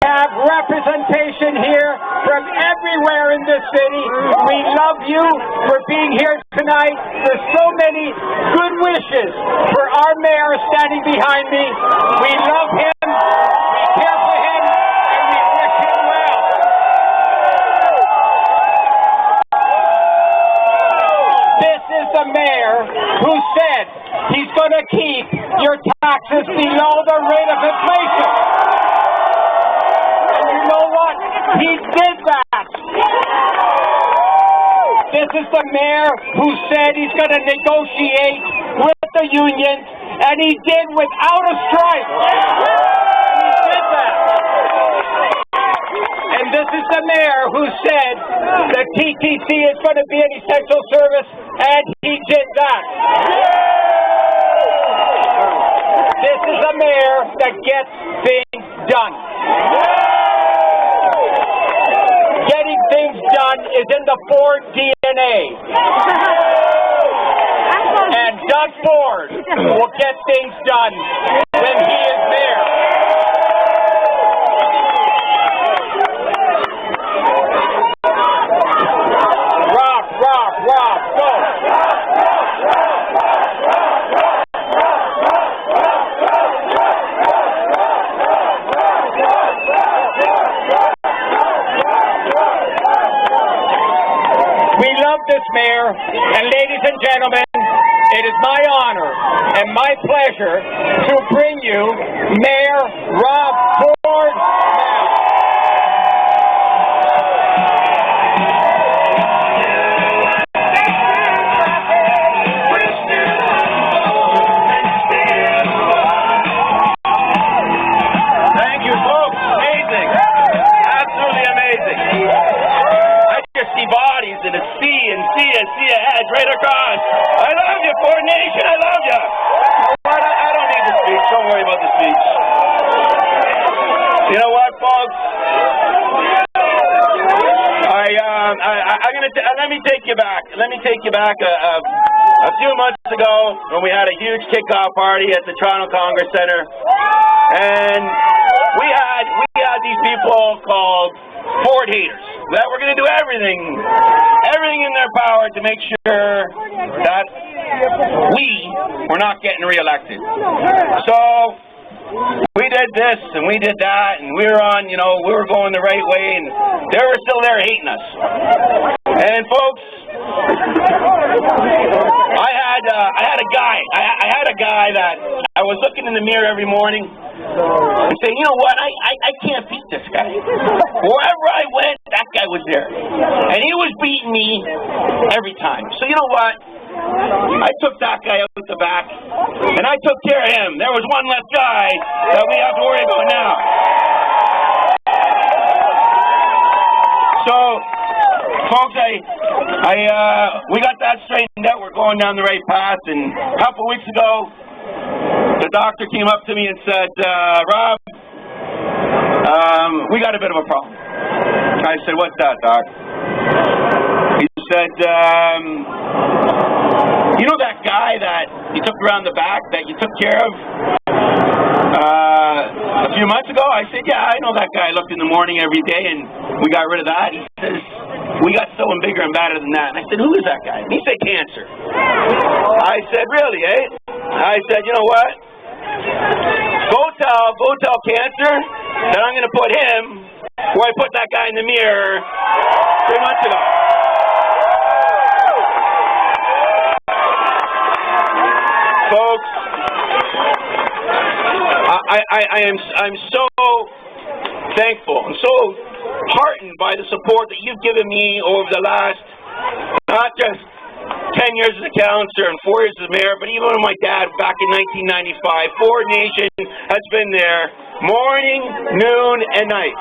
have representation here from everywhere in this city. We love you for being here tonight. There's so many good wishes for our mayor standing behind me. We love him, we care for him, and we wish him well. This is the mayor who said he's going to keep your taxes below the rate of inflation. You know what? He did that. This is the mayor who said he's going to negotiate with the unions, and he did without a strike. He did that. And this is the mayor who said the TTC is going to be an essential service, and he did that. This is a mayor that gets things done. Getting things done is in the Ford DNA. And Doug Ford will get things done when he is there. Rob, go. We love this mayor, and ladies and gentlemen, it is my honor and my pleasure to bring you Mayor Rob Ford now. Thank you, folks. Amazing. Absolutely amazing. See bodies and a sea and see a head right across. I love you, Ford Nation. I love you. I don't need the speech. Don't worry about the speech. You know what, folks? I'm gonna let me take you back. Let me take you back a few months ago when we had a huge kickoff party at the Toronto Congress Centre, and we had these people called Ford haters that were going to do everything in their power to make sure that we were not getting reelected. So we did this and we did that, and we were going the right way, and they were still there hating us. And folks, I had a guy that I was looking in the mirror every morning and saying, you know what, I can't beat this guy. Wherever I went, that guy was there. And he was beating me every time. So you know what? I took that guy out the back, and I took care of him. There was one less guy that we have to worry about now. So, folks, we got that straightened out. We're going down the right path. And a couple weeks ago, the doctor came up to me and said, Rob, we got a bit of a problem. I said, what's that, Doc? He said, you know that guy that you took around the back that you took care of a few months ago? I said, yeah, I know that guy. I looked in the morning every day, and we got rid of that. He says, we got someone bigger and badder than that. And I said, who is that guy? And he said, cancer. I said, really, eh? I said, you know what? Go tell cancer that I'm going to put him where I put that guy in the mirror 3 months ago. Folks, I'm so thankful. I'm so heartened by the support that you've given me over the last, not just 10 years as a councillor and 4 years as mayor, but even when my dad back in 1995, Ford Nation has been there morning, noon, and night.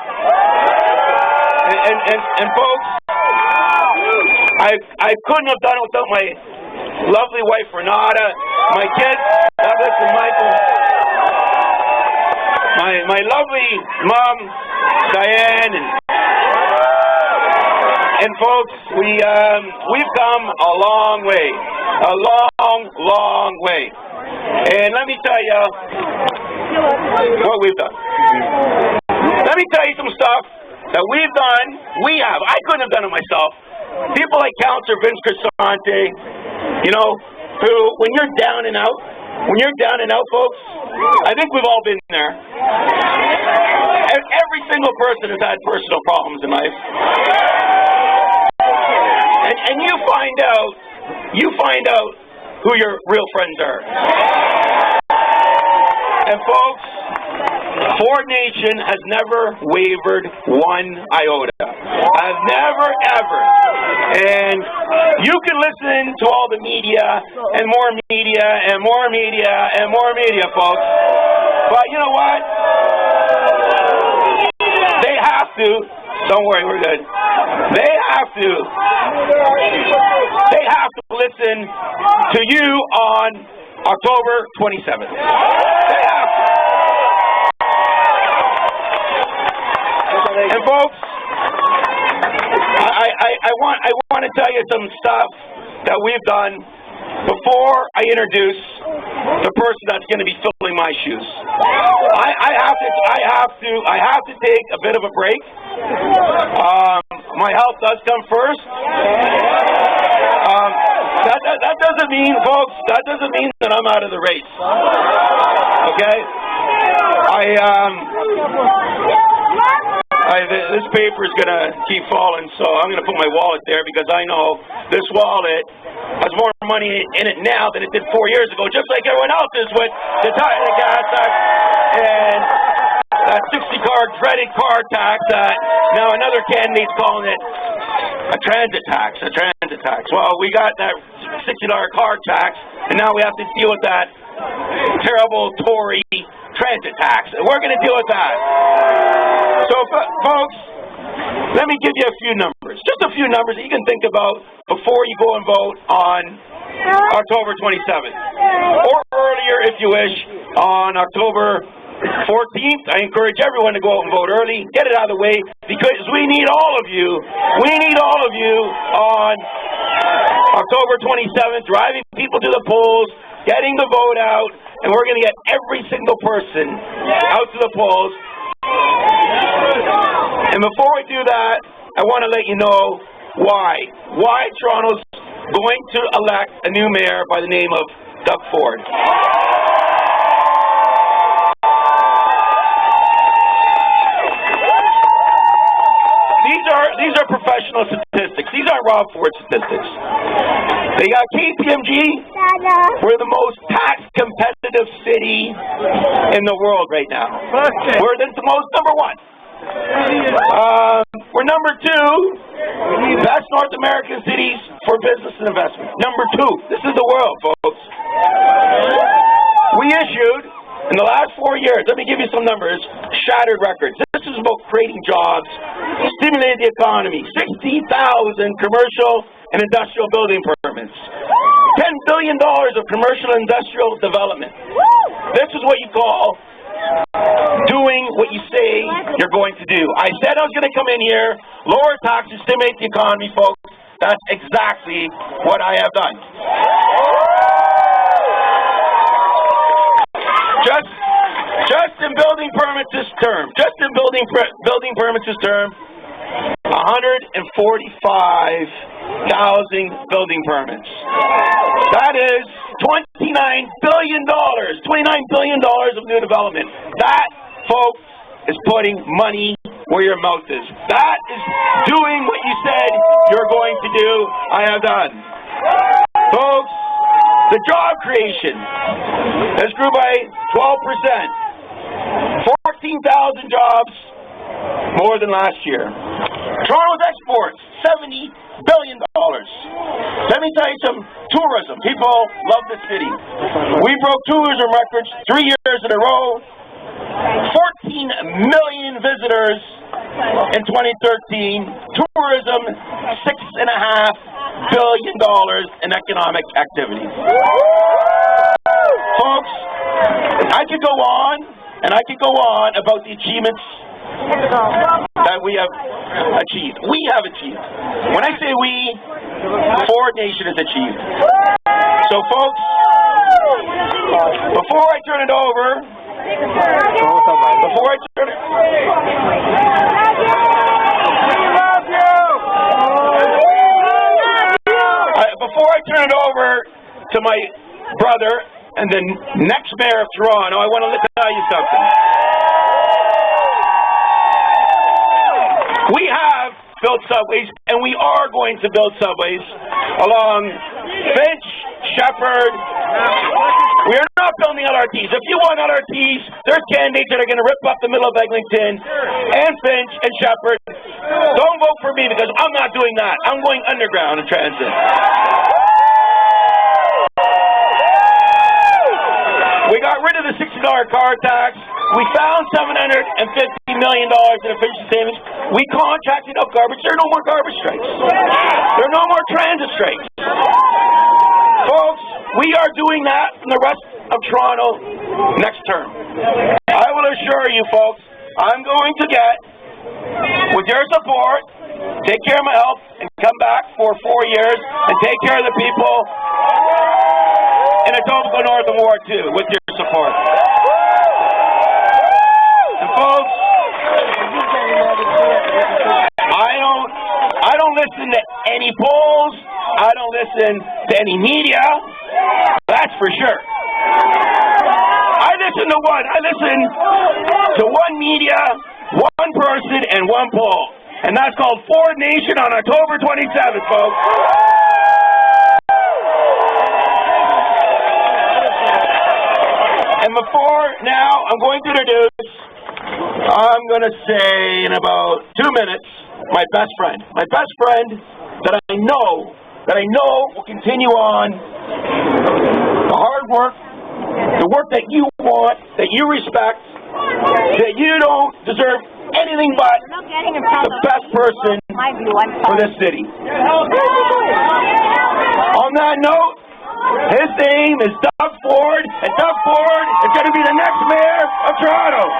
And folks, I couldn't have done it without my lovely wife Renata, my kids, Douglas and Michael, my lovely mom Diane, and folks, we've come a long way, long way. And let me tell you what we've done. Let me tell you some stuff that we've done. I couldn't have done it myself. People like Councillor Vince Crisante, you know, who, when you're down and out, folks, I think we've all been there. Every single person has had personal problems in life. And you find out who your real friends are. And folks, Ford Nation has never wavered one iota. I've never, ever. And you can listen to all the media and more media and more media and more media, folks. But you know what? They have to. Don't worry, we're good. They have to listen to you on October 27th. They have to. And folks, I want to tell you some stuff that we've done before I introduce the person that's going to be filling my shoes. I have to take a bit of a break. My health does come first. That doesn't mean, folks, that I'm out of the race. Okay? This paper is going to keep falling, so I'm going to put my wallet there because I know this wallet has more money in it now than it did 4 years ago, just like everyone else's with the gas tax and that 60-card credit card tax that now another candidate's calling it a transit tax. Well, we got that $60 card tax, and now we have to deal with that terrible Tory transit tax. And we're going to deal with that. So, folks, let me give you a few numbers. Just a few numbers that you can think about before you go and vote on October 27th. Or earlier, if you wish, on October 14th. I encourage everyone to go out and vote early. Get it out of the way because we need all of you. We need all of you on October 27th, driving people to the polls, getting the vote out, and we're going to get every single person out to the polls. And before we do that, I want to let you know why Toronto's going to elect a new mayor by the name of Doug Ford. These are professional statistics. These aren't Rob Ford statistics. They got KPMG. We're the most tax competitive city in the world right now. We're the number one. We're number two, best North American cities for business and investment. Number two. This is the world, folks. We issued, in the last 4 years, let me give you some numbers, shattered records. This is about creating jobs, stimulating the economy, 60,000 commercial and industrial building permits, $10 billion of commercial and industrial development. This is what you call doing what you say you're going to do. I said I was going to come in here, lower taxes, stimulate the economy, folks. That's exactly what I have done. Just in building permits this term, 145,000 building permits. That is $29 billion of new development. That, folks, is putting money where your mouth is. That is doing what you said you're going to do. I have done. Folks, the job creation has grew by 12%. 14,000 jobs more than last year. Toronto's exports, $70 billion. Let me tell you some tourism. People love the city. We broke tourism records 3 years in a row. 14 million visitors in 2013. Tourism, $6.5 billion in economic activity. Folks, I could go on and I could go on about the achievements that we have achieved. We have achieved. When I say we, Ford Nation has achieved. So, folks, before I turn it over Before I turn it... Before I turn it over to my brother and the next mayor of Toronto, I want to tell you something. We have built subways, and we are going to build subways along Finch, Shepherd. We are not building LRTs. If you want LRTs, there's candidates that are going to rip up the middle of Eglinton and Finch and Shepherd. Don't vote for me because I'm not doing that. I'm going underground in transit. We got rid of the $60 car tax. We found $750 million in efficiency savings. We contracted out garbage. There are no more garbage strikes. There are no more transit strikes. Folks, we are doing that in the rest of Toronto next term. I will assure you, folks, I'm going to get, with your support, take care of my health and come back for 4 years and take care of the people in Etobicoke North and Ward 2 with your support. And folks, I don't listen to any polls. I don't listen to any media. That's for sure. I listen to one. I listen to one media, one person, and one poll. And that's called Ford Nation on October 27th, folks. And before now, I'm going to introduce, I'm going to say in about 2 minutes, my best friend. My best friend that I know will continue on the hard work, the work that you want, that you respect, that you don't deserve anything but the best person for this city. On that note, his name is Doug Ford, and Doug Ford is going to be the next mayor of Toronto.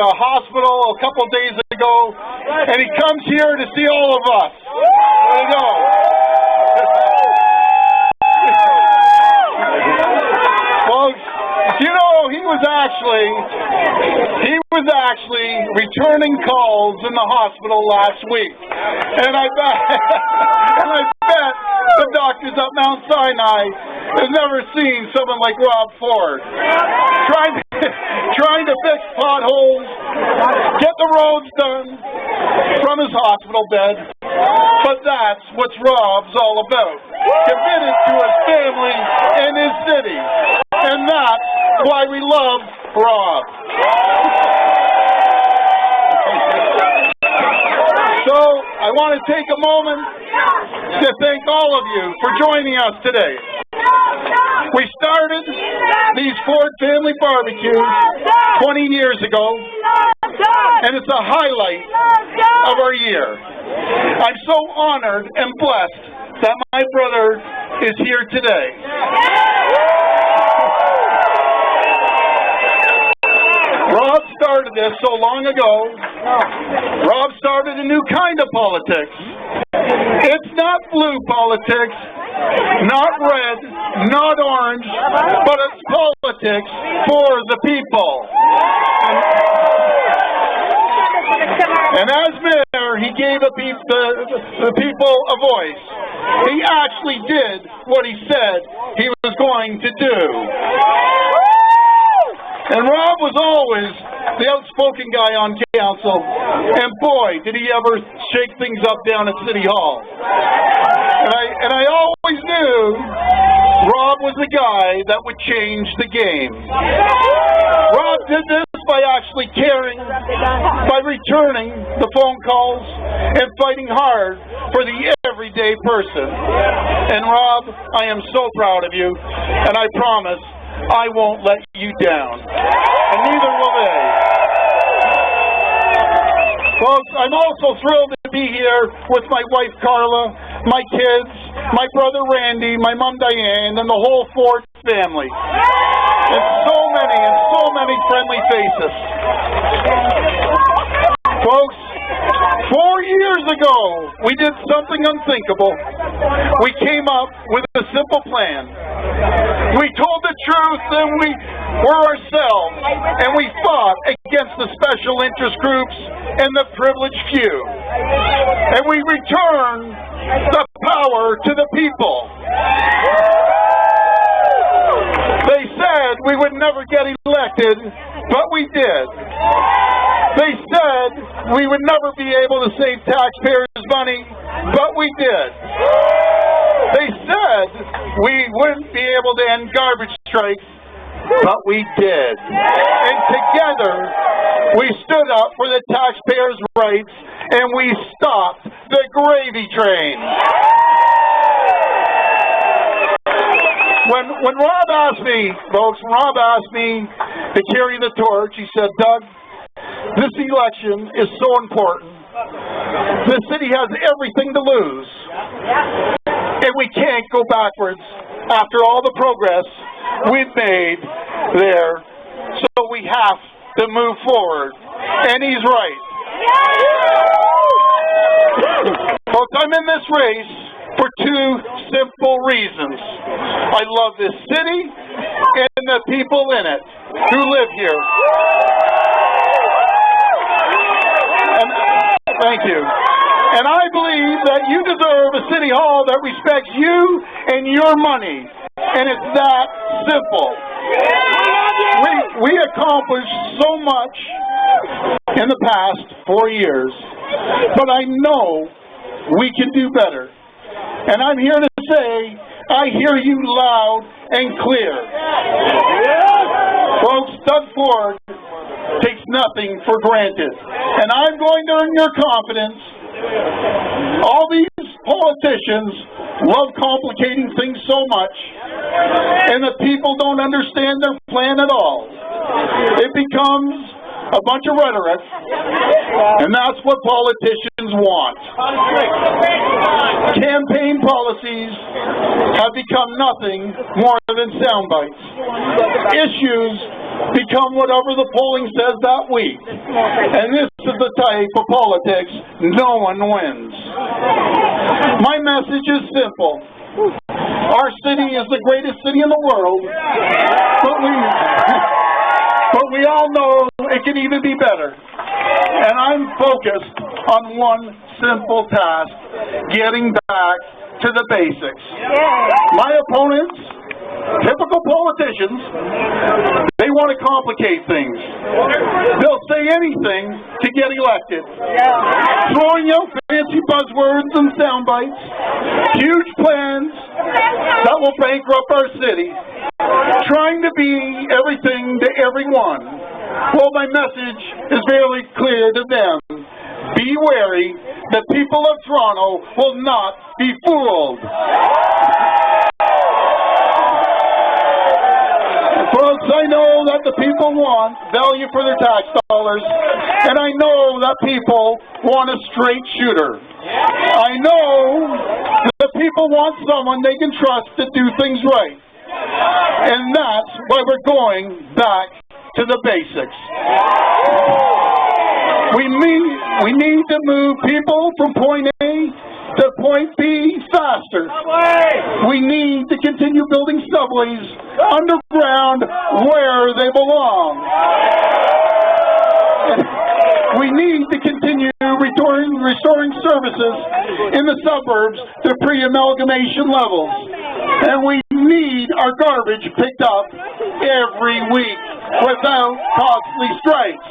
Hospital a couple days ago, and he comes here to see all of us. There you go. Folks, you know, he was actually returning calls in the hospital last week, and I bet the doctors at Mount Sinai have never seen someone like Rob Ford trying to fix potholes, get the roads done from his hospital bed. But that's what Rob's all about. Committed to his family and his city. And that's why we love Rob. So I want to take a moment to thank all of you for joining us today. We started these Ford Family Barbecues 20 years ago, and it's a highlight of our year. I'm so honored and blessed that my brother is here today. Rob started this so long ago. Rob started a new kind of politics. It's not blue politics, not red, not orange, but it's politics for the people. And as mayor, he gave the people a voice. He actually actually did what he said he was going to do. And Rob was always the outspoken guy on council, and boy, did he ever shake things up down at City Hall. And I always knew Rob was the guy that would change the game. Rob did this by actually caring, by returning the phone calls, and fighting hard for the everyday person. And Rob, I am so proud of you, and I promise I won't let you down, and neither will they. Folks, I'm also thrilled to be here with my wife Carla, my kids, my brother Randy, my mom Diane, and the whole Ford family. And so many friendly faces. Folks, 4 years ago, we did something unthinkable. We came up with a simple plan. We told the truth and we were ourselves, and we fought against the special interest groups and the privileged few. And we returned the power to the people. They said we would never get elected, but we did. They said we would never be able to save taxpayers' money, but we did. They said we wouldn't be able to end garbage strikes, but we did. And together, we stood up for the taxpayers' rights, and we stopped the gravy train. When Rob asked me, folks, to carry the torch, he said, Doug, this election is so important. The city has everything to lose. And we can't go backwards after all the progress we've made there. So we have to move forward. And he's right. Folks, I'm in this race for two simple reasons. I love this city and the people in it who live here. Thank you. And I believe that you deserve a city hall that respects you and your money. And it's that simple. We accomplished so much in the past 4 years, but I know we can do better. And I'm here to say, I hear you loud and clear. Folks, Doug Ford takes nothing for granted. And I'm going to earn your confidence. All these politicians love complicating things so much, and the people don't understand their plan at all. It becomes a bunch of rhetoric, and that's what politicians want. Campaign policies have become nothing more than sound bites. Issues become whatever the polling says that week. And this is the type of politics no one wins. My message is simple. Our city is the greatest city in the world, but we all know it can even be better. And I'm focused on one simple task, getting back to the basics. My opponents, typical politicians, they want to complicate things. They'll say anything to get elected. Throwing out fancy buzzwords and sound bites, huge plans that will bankrupt our city, trying to be everything to everyone. Well, my message is very clear to them. Be wary, the people of Toronto will not be fooled. Folks, I know that the people want value for their tax dollars, and I know that people want a straight shooter. I know that people want someone they can trust to do things right. And that's why we're going back to the basics. We need to move people from point A to point B faster. We need to continue building subways underground where they belong. We need to continue restoring services in the suburbs to pre-amalgamation levels. And we need our garbage picked up every week without costly strikes.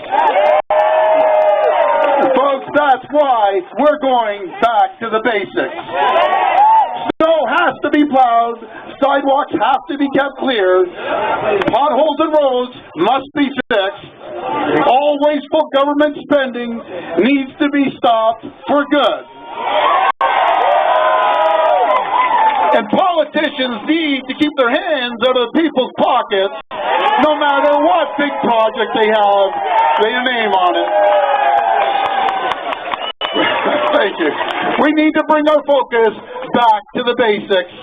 Folks, that's why we're going back to the basics. Snow has to be plowed, sidewalks have to be kept clear, potholes and roads must be fixed, all wasteful government spending needs to be stopped for good. And politicians need to keep their hands out of people's pockets, no matter what big project they have their name on it. Thank you. We need to bring our focus back to the basics.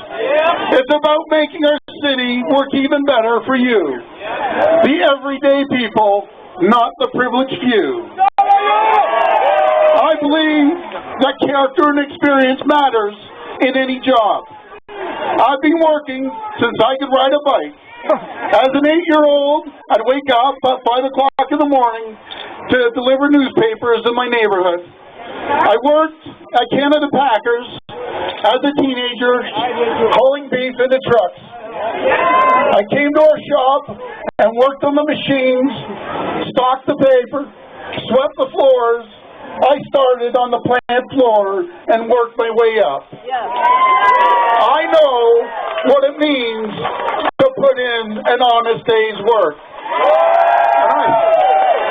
It's about making our city work even better for you, the everyday people, not the privileged few. I believe that character and experience matters in any job. I've been working since I could ride a bike. As an 8-year-old, I'd wake up at 5 o'clock in the morning to deliver newspapers in my neighborhood. I worked at Canada Packers as a teenager, hauling beef into trucks. I came to our shop and worked on the machines, stocked the paper, swept the floors. I started on the plant floor and worked my way up. I know what it means to put in an honest day's work.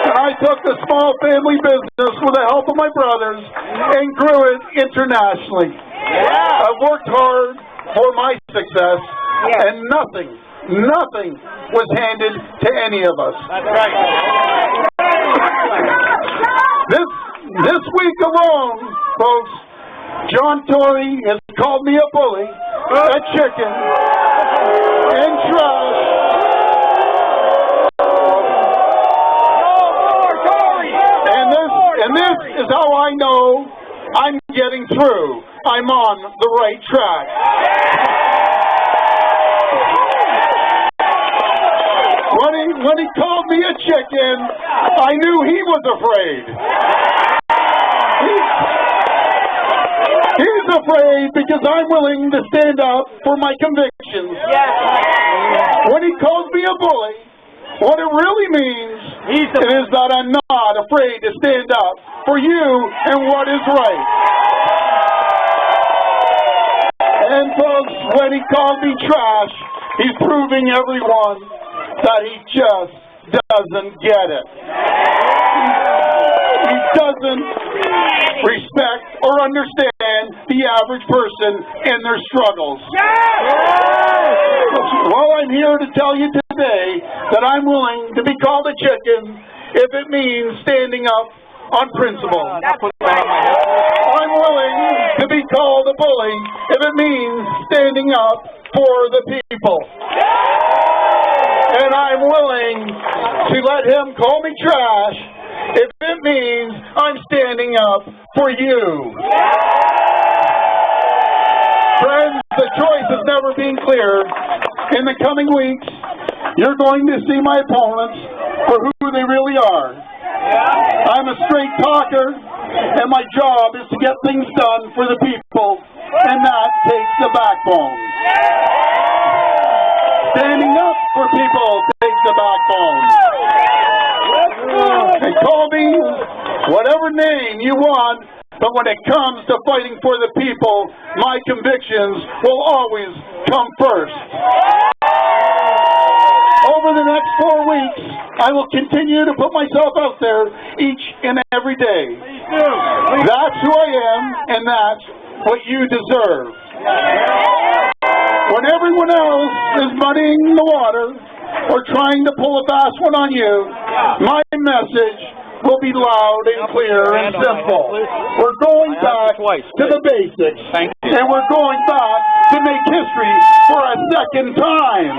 And I took the small family business with the help of my brothers and grew it internationally. I've worked hard for my success, and nothing was handed to any of us. That's right. This week alone, folks, John Tory has called me a bully, a chicken, and trash. And this is how I know I'm getting through. I'm on the right track. When he called me a chicken, I knew he was afraid. He's afraid because I'm willing to stand up for my convictions. When he calls me a bully, what it really means is that I'm not afraid to stand up for you and what is right. And folks, when he called me trash, he's proving everyone that he just doesn't get it. He doesn't respect or understand the average person and their struggles. Well, I'm here to tell you today that I'm willing to be called a chicken if it means standing up on principle. I'm willing to be called a bully if it means standing up for the people. And I'm willing to let him call me trash if it means I'm standing up for you. Friends, the choice has never been clearer. In the coming weeks, you're going to see my opponents for who they really are. I'm a straight talker, and my job is to get things done for the people, and that takes the backbone. Standing up for people takes the backbone. And call me whatever name you want, but when it comes to fighting for the people, my convictions will always come first. Over the next 4 weeks, I will continue to put myself out there each and every day. That's who I am, and that's what you deserve. When everyone else is muddying the water or trying to pull a fast one on you, my message will be loud and clear and simple. We're going back to the basics, and we're going back to make history for a second time.